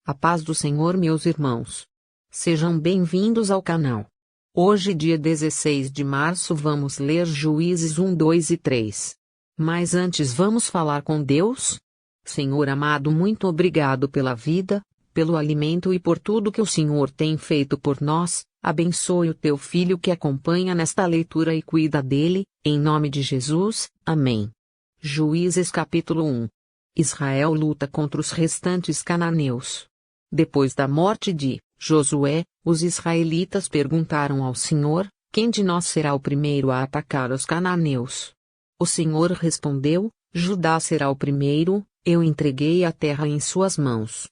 A paz do Senhor, meus irmãos. Sejam bem-vindos ao canal. Hoje, dia 16 de março, vamos ler Juízes 1, 2 e 3. Mas antes vamos falar com Deus? Senhor amado, muito obrigado pela vida, pelo alimento e por tudo que o Senhor tem feito por nós. Abençoe o teu filho que acompanha nesta leitura e cuida dele, em nome de Jesus, amém. Juízes capítulo 1. Israel luta contra os restantes cananeus. Depois da morte de Josué, os israelitas perguntaram ao Senhor: quem de nós será o primeiro a atacar os cananeus? O Senhor respondeu: Judá será o primeiro, eu entreguei a terra em suas mãos.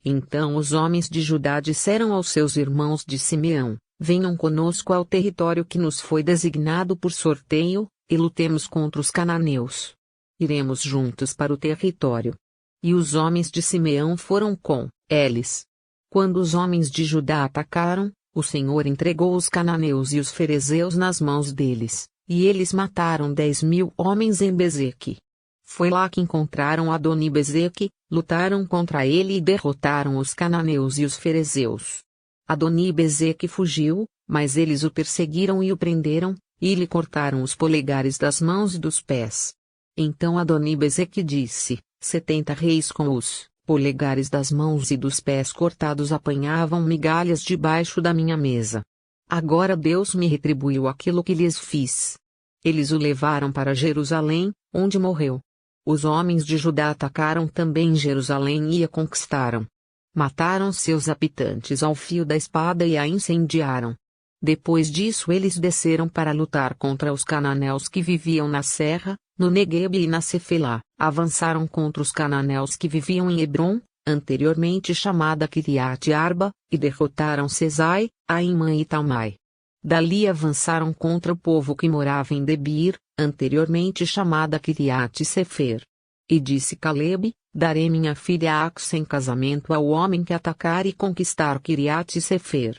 Então os homens de Judá disseram aos seus irmãos de Simeão: venham conosco ao território que nos foi designado por sorteio, e lutemos contra os cananeus. Iremos juntos para o território. E os homens de Simeão foram com eles. Quando os homens de Judá atacaram, o Senhor entregou os cananeus e os ferezeus nas mãos deles, e eles mataram 10.000 homens em Bezeque. Foi lá que encontraram Adoni-Bezeque, lutaram contra ele e derrotaram os cananeus e os ferezeus. Adoni-Bezeque fugiu, mas eles o perseguiram e o prenderam, e lhe cortaram os polegares das mãos e dos pés. Então Adoni-Bezeque disse: 70 reis com os polegares das mãos e dos pés cortados apanhavam migalhas debaixo da minha mesa. Agora Deus me retribuiu aquilo que lhes fiz. Eles o levaram para Jerusalém, onde morreu. Os homens de Judá atacaram também Jerusalém e a conquistaram. Mataram seus habitantes ao fio da espada e a incendiaram. Depois disso eles desceram para lutar contra os cananeus que viviam na serra, no Neguebe e na Cefelá. Avançaram contra os cananeus que viviam em Hebron, anteriormente chamada Quiriate Arba, e derrotaram Sesai, Aimã e Talmai. Dali avançaram contra o povo que morava em Debir, anteriormente chamada Quiriate Sefer. E disse Calebe: darei minha filha Axa em casamento ao homem que atacar e conquistar Quiriate Sefer.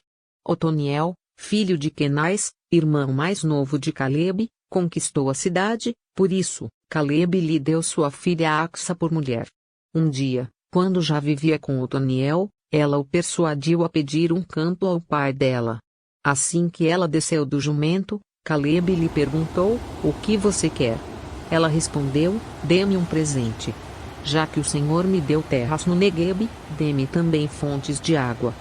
Otoniel, filho de Quenais, irmão mais novo de Calebe, conquistou a cidade, por isso, Calebe lhe deu sua filha Axa por mulher. Um dia, quando já vivia com Otoniel, ela o persuadiu a pedir um campo ao pai dela. Assim que ela desceu do jumento, Calebe lhe perguntou: o que você quer? Ela respondeu: dê-me um presente. Já que o Senhor me deu terras no Neguebe, dê-me também fontes de água.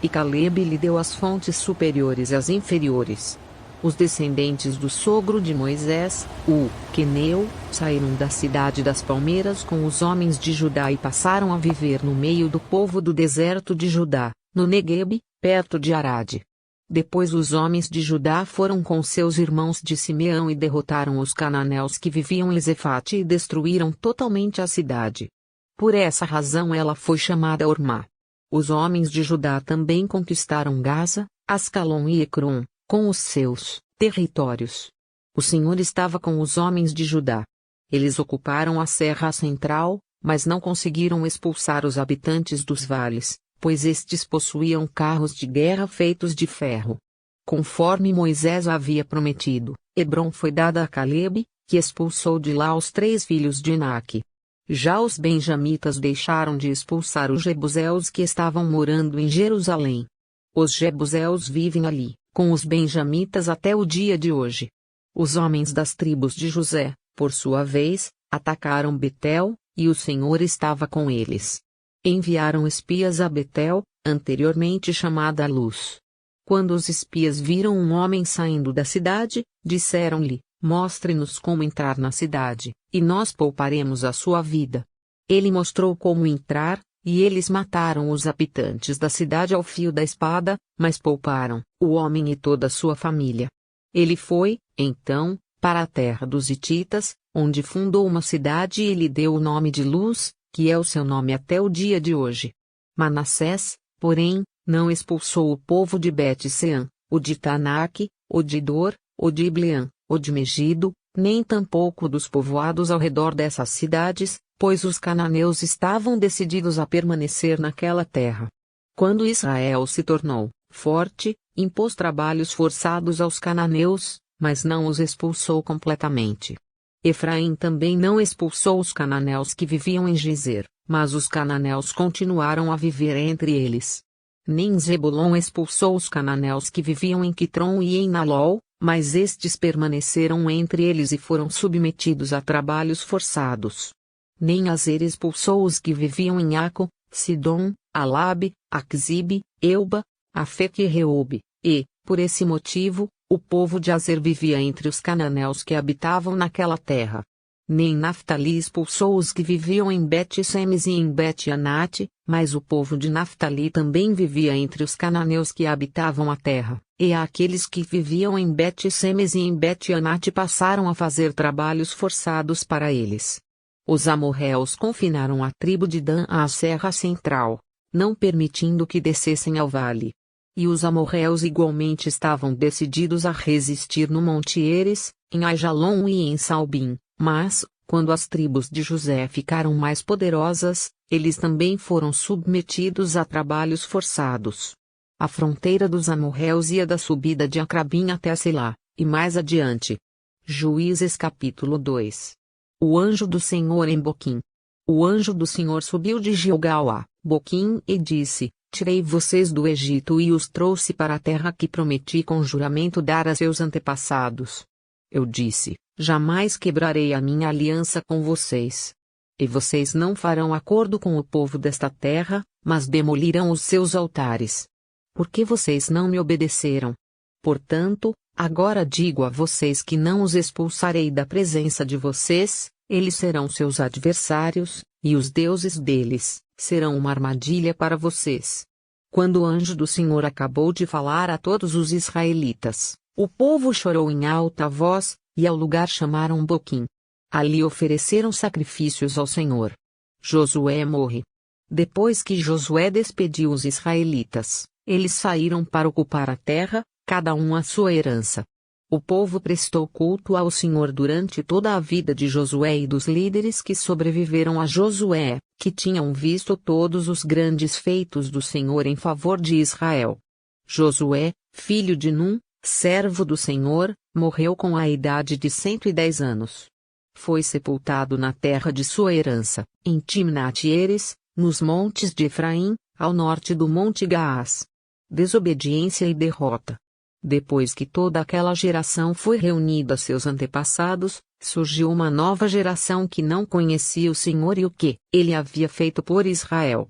E Calebe lhe deu as fontes superiores e as inferiores. Os descendentes do sogro de Moisés, o queneu, saíram da cidade das palmeiras com os homens de Judá e passaram a viver no meio do povo do deserto de Judá, no Neguebe, perto de Arade. Depois os homens de Judá foram com seus irmãos de Simeão e derrotaram os cananeus que viviam em Zefate e destruíram totalmente a cidade. Por essa razão ela foi chamada Ormá. Os homens de Judá também conquistaram Gaza, Ascalon e Ecrom, com os seus territórios. O Senhor estava com os homens de Judá. Eles ocuparam a serra central, mas não conseguiram expulsar os habitantes dos vales, pois estes possuíam carros de guerra feitos de ferro. Conforme Moisés havia prometido, Hebron foi dada a Calebe, que expulsou de lá os 3 filhos de Enaque. Já os benjamitas deixaram de expulsar os jebuseus que estavam morando em Jerusalém. Os jebuseus vivem ali, com os benjamitas até o dia de hoje. Os homens das tribos de José, por sua vez, atacaram Betel, e o Senhor estava com eles. Enviaram espias a Betel, anteriormente chamada Luz. Quando os espias viram um homem saindo da cidade, disseram-lhe: mostre-nos como entrar na cidade, e nós pouparemos a sua vida. Ele mostrou como entrar, e eles mataram os habitantes da cidade ao fio da espada, mas pouparam o homem e toda a sua família. Ele foi, então, para a terra dos Hititas, onde fundou uma cidade e lhe deu o nome de Luz, que é o seu nome até o dia de hoje. Manassés, porém, não expulsou o povo de Bet-Sean, o de Tanaque, o de Dor, o de Ibleam, o de Megido, nem tampouco dos povoados ao redor dessas cidades, pois os cananeus estavam decididos a permanecer naquela terra. Quando Israel se tornou forte, impôs trabalhos forçados aos cananeus, mas não os expulsou completamente. Efraim também não expulsou os cananeus que viviam em Gezer, Mas os cananeus continuaram a viver entre eles. Nem Zebulon expulsou os cananeus que viviam em Quitron e em Nalol, mas estes permaneceram entre eles e foram submetidos a trabalhos forçados. Nem Azer expulsou os que viviam em Aco, Sidom, Alabe, Aquizibe, Euba, Afeque e Reobe, e, por esse motivo, o povo de Azer vivia entre os cananeus que habitavam naquela terra. Nem Naftali expulsou os que viviam em Bet-Semes e em Bet-Anate, mas o povo de Naftali também vivia entre os cananeus que habitavam a terra, e aqueles que viviam em Bet-Semes e em Bet-Anate passaram a fazer trabalhos forçados para eles. Os amorreus confinaram a tribo de Dan à serra central, não permitindo que descessem ao vale. E os amorreus igualmente estavam decididos a resistir no Monte Heres, em Aijalon e em Salbim, mas, quando as tribos de José ficaram mais poderosas, eles também foram submetidos a trabalhos forçados. A fronteira dos amorreus ia da subida de Acrabim até Selá, e mais adiante. Juízes capítulo 2. O anjo do Senhor em Boquim. O anjo do Senhor subiu de Gilgal a Boquim e disse: Tirei vocês do Egito e os trouxe para a terra que prometi com juramento dar a seus antepassados. Eu disse: Jamais quebrarei a minha aliança com vocês. E vocês não farão acordo com o povo desta terra, mas demolirão os seus altares. Porque vocês não me obedeceram. Portanto, agora digo a vocês que não os expulsarei da presença de vocês, eles serão seus adversários, e os deuses deles serão uma armadilha para vocês. Quando o anjo do Senhor acabou de falar a todos os israelitas, o povo chorou em alta voz, e ao lugar chamaram Boquim. Ali ofereceram sacrifícios ao Senhor. Josué morre. Depois que Josué despediu os israelitas, eles saíram para ocupar a terra, cada um a sua herança. O povo prestou culto ao Senhor durante toda a vida de Josué e dos líderes que sobreviveram a Josué, que tinham visto todos os grandes feitos do Senhor em favor de Israel. Josué, filho de Num, servo do Senhor, morreu com a idade de 110 anos. Foi sepultado na terra de sua herança, em Timnat-Heres, nos montes de Efraim, ao norte do Monte Gaás. Desobediência e derrota. Depois que toda aquela geração foi reunida a seus antepassados, surgiu uma nova geração que não conhecia o Senhor e o que ele havia feito por Israel.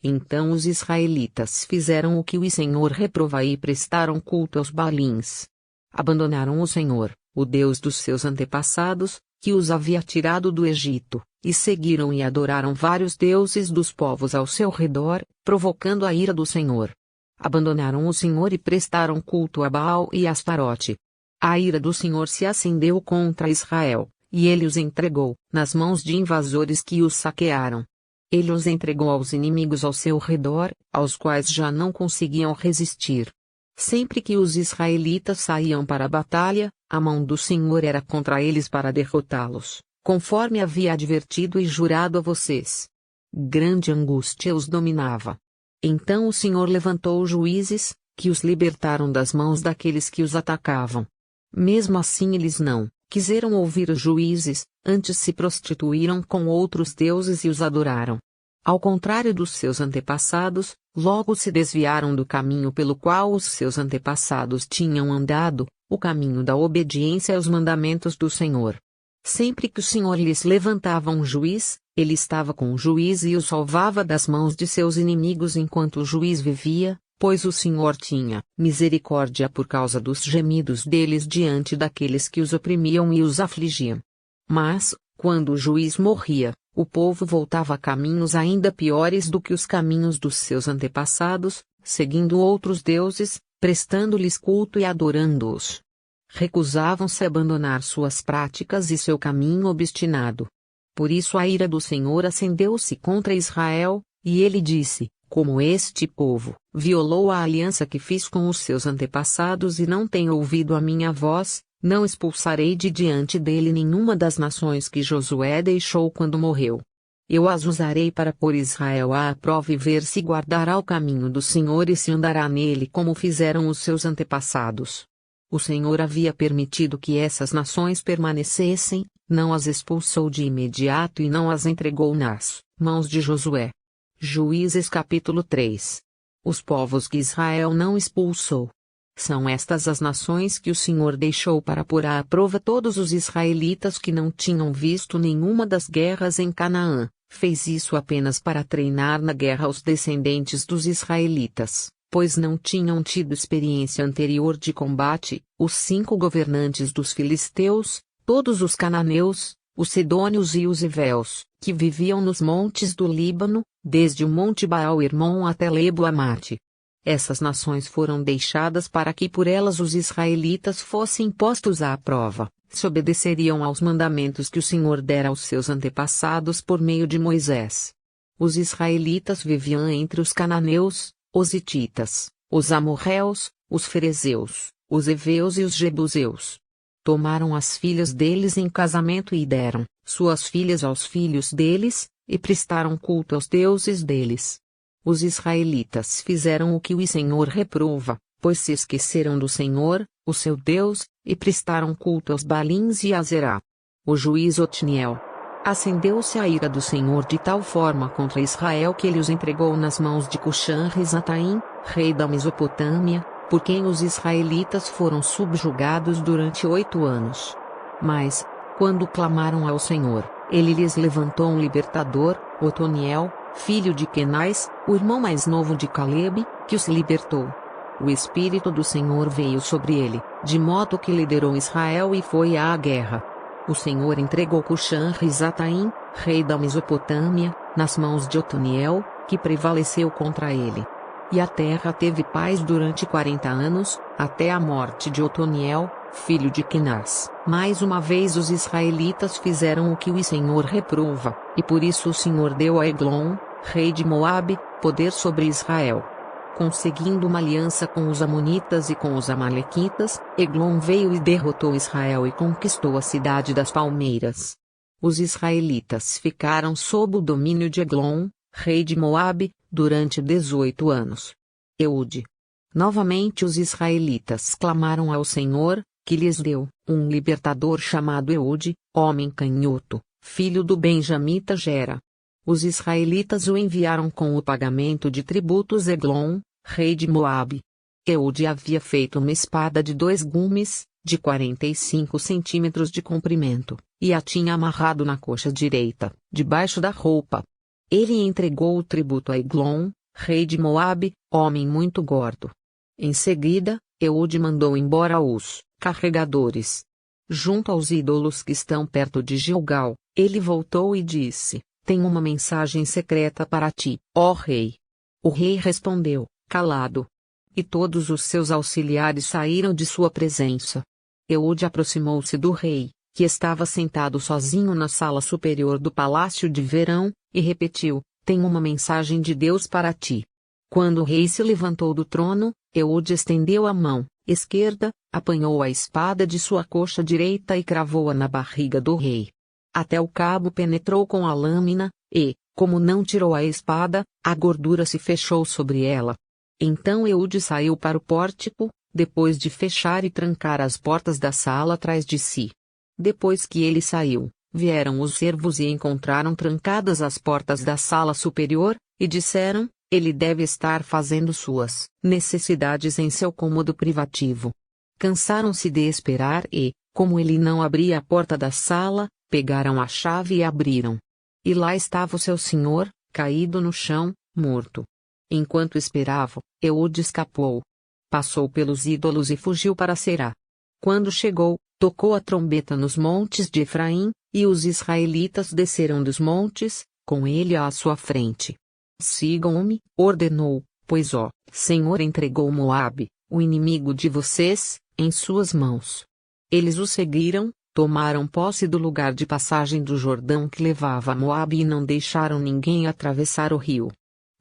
Então os israelitas fizeram o que o Senhor reprova e prestaram culto aos Baalins. Abandonaram o Senhor, o Deus dos seus antepassados, que os havia tirado do Egito, e seguiram e adoraram vários deuses dos povos ao seu redor, provocando a ira do Senhor. Abandonaram o Senhor e prestaram culto a Baal e a Astarote. A ira do Senhor se acendeu contra Israel, e ele os entregou nas mãos de invasores que os saquearam. Ele os entregou aos inimigos ao seu redor, aos quais já não conseguiam resistir. Sempre que os israelitas saíam para a batalha, a mão do Senhor era contra eles para derrotá-los, conforme havia advertido e jurado a vocês. Grande angústia os dominava. Então o Senhor levantou juízes, que os libertaram das mãos daqueles que os atacavam. Mesmo assim eles não quiseram ouvir os juízes, antes se prostituíram com outros deuses e os adoraram. Ao contrário dos seus antepassados, logo se desviaram do caminho pelo qual os seus antepassados tinham andado, o caminho da obediência aos mandamentos do Senhor. Sempre que o Senhor lhes levantava um juiz, ele estava com o juiz e o salvava das mãos de seus inimigos enquanto o juiz vivia, pois o Senhor tinha misericórdia por causa dos gemidos deles diante daqueles que os oprimiam e os afligiam. Mas, quando o juiz morria, o povo voltava a caminhos ainda piores do que os caminhos dos seus antepassados, seguindo outros deuses, prestando-lhes culto e adorando-os. Recusavam-se a abandonar suas práticas e seu caminho obstinado. Por isso a ira do Senhor acendeu-se contra Israel, e ele disse: Como este povo violou a aliança que fiz com os seus antepassados e não tem ouvido a minha voz, não expulsarei de diante dele nenhuma das nações que Josué deixou quando morreu. Eu as usarei para pôr Israel à prova e ver se guardará o caminho do Senhor e se andará nele como fizeram os seus antepassados. O Senhor havia permitido que essas nações permanecessem, não as expulsou de imediato e não as entregou nas mãos de Josué. Juízes capítulo 3. Os povos que Israel não expulsou. São estas as nações que o Senhor deixou para pôr à prova todos os israelitas que não tinham visto nenhuma das guerras em Canaã. Fez isso apenas para treinar na guerra os descendentes dos israelitas, pois não tinham tido experiência anterior de combate: os 5 governantes dos filisteus, todos os cananeus, os sidônios e os heveus, que viviam nos montes do Líbano, desde o monte Baal-Hermon até Lebo-Amate. Essas nações foram deixadas para que por elas os israelitas fossem postos à prova, se obedeceriam aos mandamentos que o Senhor dera aos seus antepassados por meio de Moisés. Os israelitas viviam entre os cananeus, os hititas, os amorreus, os ferezeus, os heveus e os jebuseus. Tomaram as filhas deles em casamento e deram suas filhas aos filhos deles, e prestaram culto aos deuses deles. Os israelitas fizeram o que o Senhor reprova, pois se esqueceram do Senhor, o seu Deus, e prestaram culto aos Baalins e a Zerá. O juiz Otniel. Acendeu-se a ira do Senhor de tal forma contra Israel que ele os entregou nas mãos de Cuxã-Risataim, rei da Mesopotâmia, por quem os israelitas foram subjugados durante 8 anos. Mas, quando clamaram ao Senhor, ele lhes levantou um libertador, Otoniel, filho de Quenais, o irmão mais novo de Calebe, que os libertou. O Espírito do Senhor veio sobre ele, de modo que liderou Israel e foi à guerra. O Senhor entregou Cuxã-Risataim, rei da Mesopotâmia, nas mãos de Otoniel, que prevaleceu contra ele. E a terra teve paz durante 40 anos, até a morte de Otoniel, filho de Quenaz. Mais uma vez os israelitas fizeram o que o Senhor reprova, e por isso o Senhor deu a Eglon, rei de Moabe, poder sobre Israel. Conseguindo uma aliança com os amonitas e com os amalequitas, Eglon veio e derrotou Israel e conquistou a cidade das palmeiras. Os israelitas ficaram sob o domínio de Eglon, rei de Moabe, durante 18 anos. Eude. Novamente os israelitas clamaram ao Senhor, que lhes deu um libertador chamado Eude, homem canhoto, filho do benjamita Gera. Os israelitas o enviaram com o pagamento de tributos a Eglon, rei de Moabe. Eude havia feito uma espada de 2 gumes, de 45 centímetros de comprimento, e a tinha amarrado na coxa direita, debaixo da roupa. Ele entregou o tributo a Eglon, rei de Moabe, homem muito gordo. Em seguida, Eude mandou embora os carregadores. Junto aos ídolos que estão perto de Gilgal, ele voltou e disse: Tenho uma mensagem secreta para ti, ó rei. O rei respondeu, calado. E todos os seus auxiliares saíram de sua presença. Eude aproximou-se do rei, que estava sentado sozinho na sala superior do palácio de verão, e repetiu: Tenho uma mensagem de Deus para ti. Quando o rei se levantou do trono, Eude estendeu a mão esquerda, apanhou a espada de sua coxa direita e cravou-a na barriga do rei. Até o cabo penetrou com a lâmina, e, como não tirou a espada, a gordura se fechou sobre ela. Então Eude saiu para o pórtico, depois de fechar e trancar as portas da sala atrás de si. Depois que ele saiu, vieram os servos e encontraram trancadas as portas da sala superior, e disseram: Ele deve estar fazendo suas necessidades em seu cômodo privativo. Cansaram-se de esperar e, como ele não abria a porta da sala, pegaram a chave e abriram. E lá estava o seu senhor, caído no chão, morto. Enquanto esperavam, Eude escapou. Passou pelos ídolos e fugiu para Será. Quando chegou, tocou a trombeta nos montes de Efraim, e os israelitas desceram dos montes, com ele à sua frente. Sigam-me, ordenou, pois ó, Senhor entregou Moabe, o inimigo de vocês, em suas mãos. Eles o seguiram, tomaram posse do lugar de passagem do Jordão que levava a Moabe e não deixaram ninguém atravessar o rio.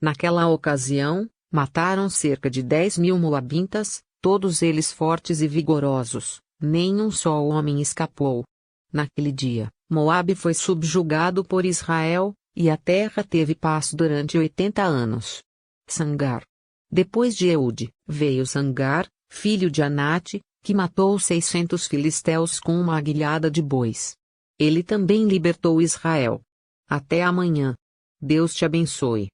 Naquela ocasião, mataram cerca de 10.000 moabitas, todos eles fortes e vigorosos, nenhum só homem escapou. Naquele dia, Moabe foi subjugado por Israel, e a terra teve paz durante 80 anos. Sangar. Depois de Eude, veio Sangar, filho de Anate, que matou 600 filisteus com uma aguilhada de bois. Ele também libertou Israel. Até amanhã. Deus te abençoe.